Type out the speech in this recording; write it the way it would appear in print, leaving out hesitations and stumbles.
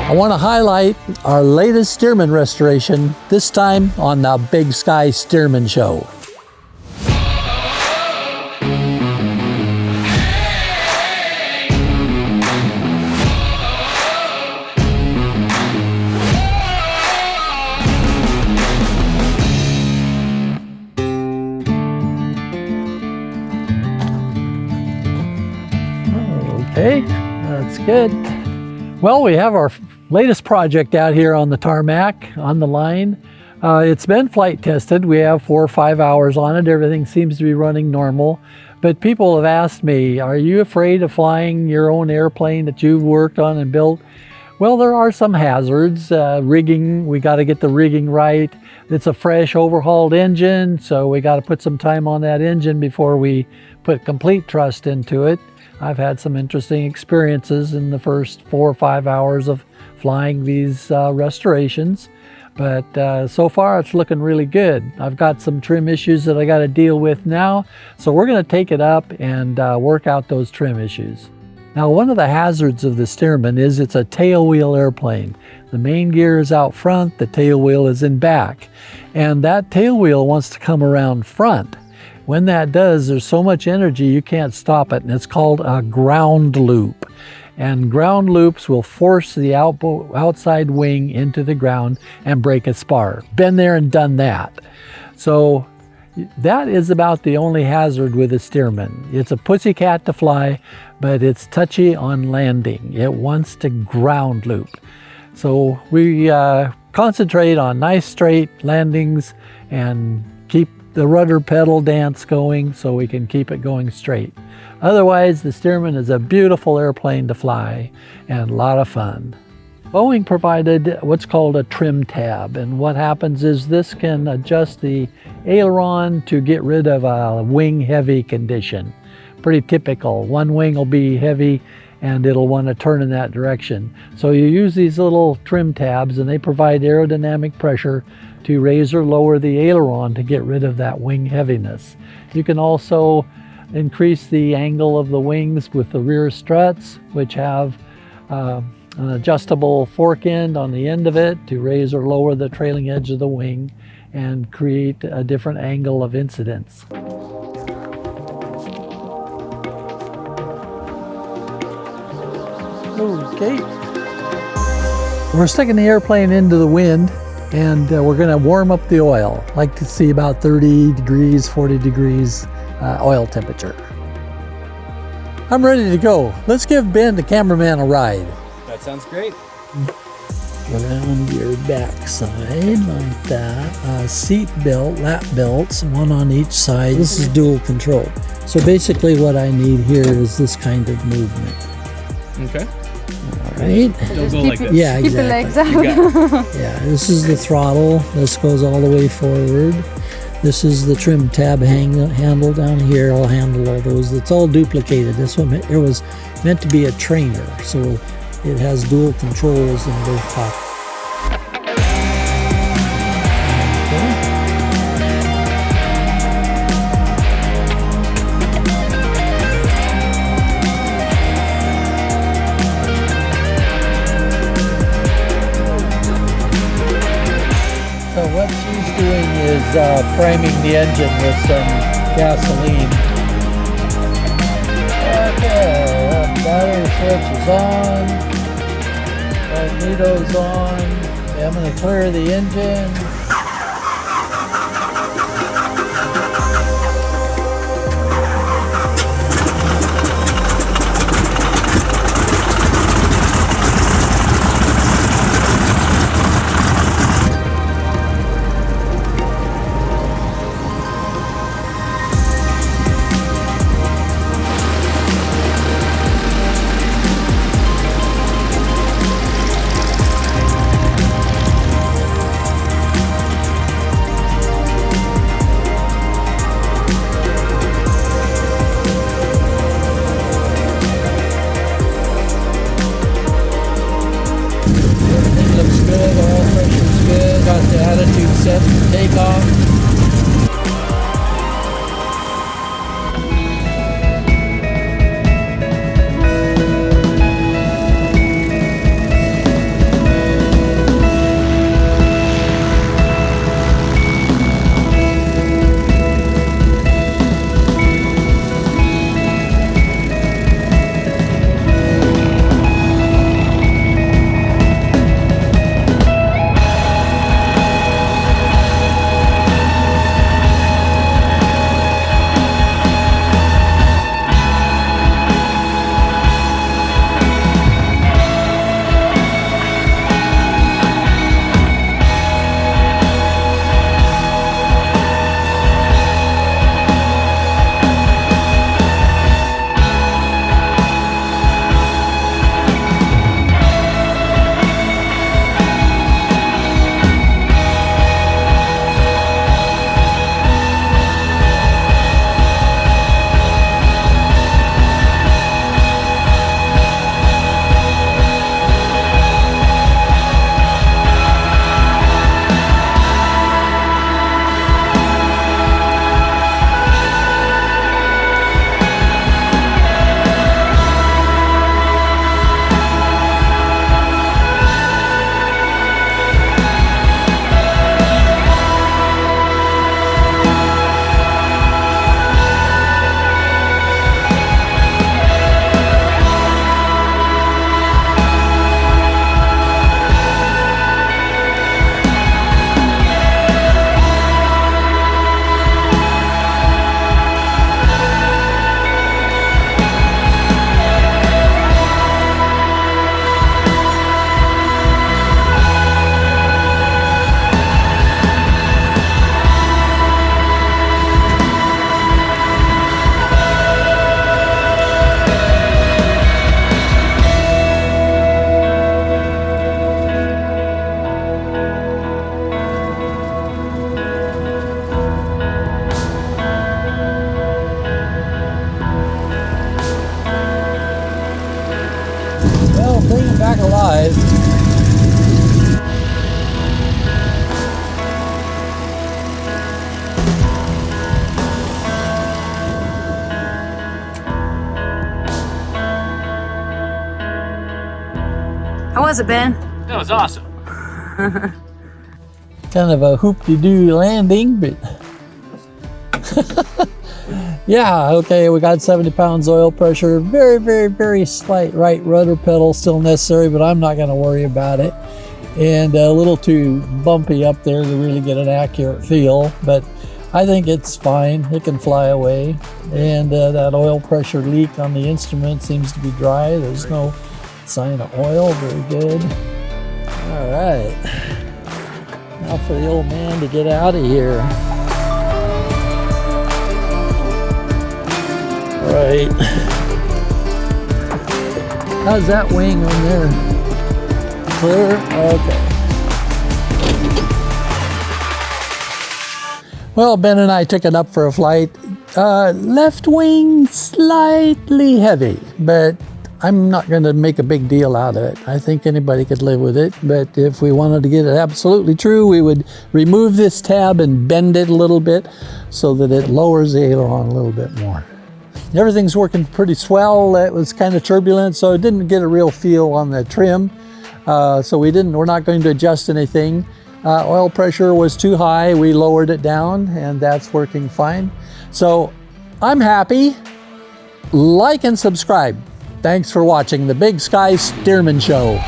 I want to highlight our latest Stearman restoration, this time on the Big Sky Stearman Show. Okay, that's good. Well, we have our latest project out here on the tarmac, on the line. It's been flight tested. We have 4 or 5 hours on it. Everything seems to be running normal. But people have asked me, are you afraid of flying your own airplane that you've worked on and built? Well, there are some hazards. Rigging, we got to get the rigging right. It's a fresh overhauled engine, so we got to put some time on that engine before we put complete trust into it. I've had some interesting experiences in the first 4 or 5 hours of flying these restorations, but so far it's looking really good. I've got some trim issues that I got to deal with now, so we're going to take it up and work out those trim issues. Now, one of the hazards of the Stearman is it's a tailwheel airplane. The main gear is out front, the tailwheel is in back, and that tailwheel wants to come around front. When that does, there's so much energy you can't stop it, and it's called a ground loop. And ground loops will force the outside wing into the ground and break a spar. Been there and done that. So that is about the only hazard with a Stearman. It's a pussycat to fly, but it's touchy on landing. It wants to ground loop. So we concentrate on nice straight landings and keep the rudder pedal dance going so we can keep it going straight. Otherwise, the Stearman is a beautiful airplane to fly and a lot of fun. Boeing provided what's called a trim tab, and what happens is this can adjust the aileron to get rid of a wing heavy condition. Pretty typical. One wing will be heavy and it'll want to turn in that direction. So you use these little trim tabs and they provide aerodynamic pressure to raise or lower the aileron to get rid of that wing heaviness. You can also increase the angle of the wings with the rear struts, which have an adjustable fork end on the end of it to raise or lower the trailing edge of the wing and create a different angle of incidence. Okay. We're sticking the airplane into the wind, and we're going to warm up the oil. Like to see about 30 degrees, 40 degrees oil temperature. I'm ready to go. Let's give Ben, the cameraman, a ride. That sounds great. Around your backside like that. Seat belt, lap belts, one on each side. This is dual control. So basically what I need here is this kind of movement. Okay. All right. Don't go like this. Yeah, exactly. Keep the legs out. Yeah, this is the throttle. This goes all the way forward. This is the trim tab handle down here. I'll handle all those. It's all duplicated. This one, it was meant to be a trainer, so it has dual controls in both pockets. So what she's doing is priming the engine with some gasoline. Okay, battery switch is on, magneto's on. Okay, I'm going to clear the engine. drive. How was it, Ben? That was awesome. Kind of a hoop-de-doo landing, but yeah, okay, we got 70 pounds oil pressure, very slight right rudder pedal still necessary, but I'm not going to worry about it. And a little too bumpy up there to really get an accurate feel, but I think it's fine. It can fly away. And that oil pressure leak on the instrument seems to be dry. There's no sign of oil. Very good. All right. Now for the old man to get out of here. All right. How's that wing on there? Clear? Okay. Well, Ben and I took it up for a flight. Left wing slightly heavy, but I'm not going to make a big deal out of it. I think anybody could live with it, but if we wanted to get it absolutely true, we would remove this tab and bend it a little bit so that it lowers the aileron a little bit more. Everything's working pretty swell. It was kind of turbulent, so it didn't get a real feel on the trim. So we're not going to adjust anything. Oil pressure was too high. We lowered it down, and that's working fine. So I'm happy. Like and subscribe. Thanks for watching the Big Sky Stearman Show.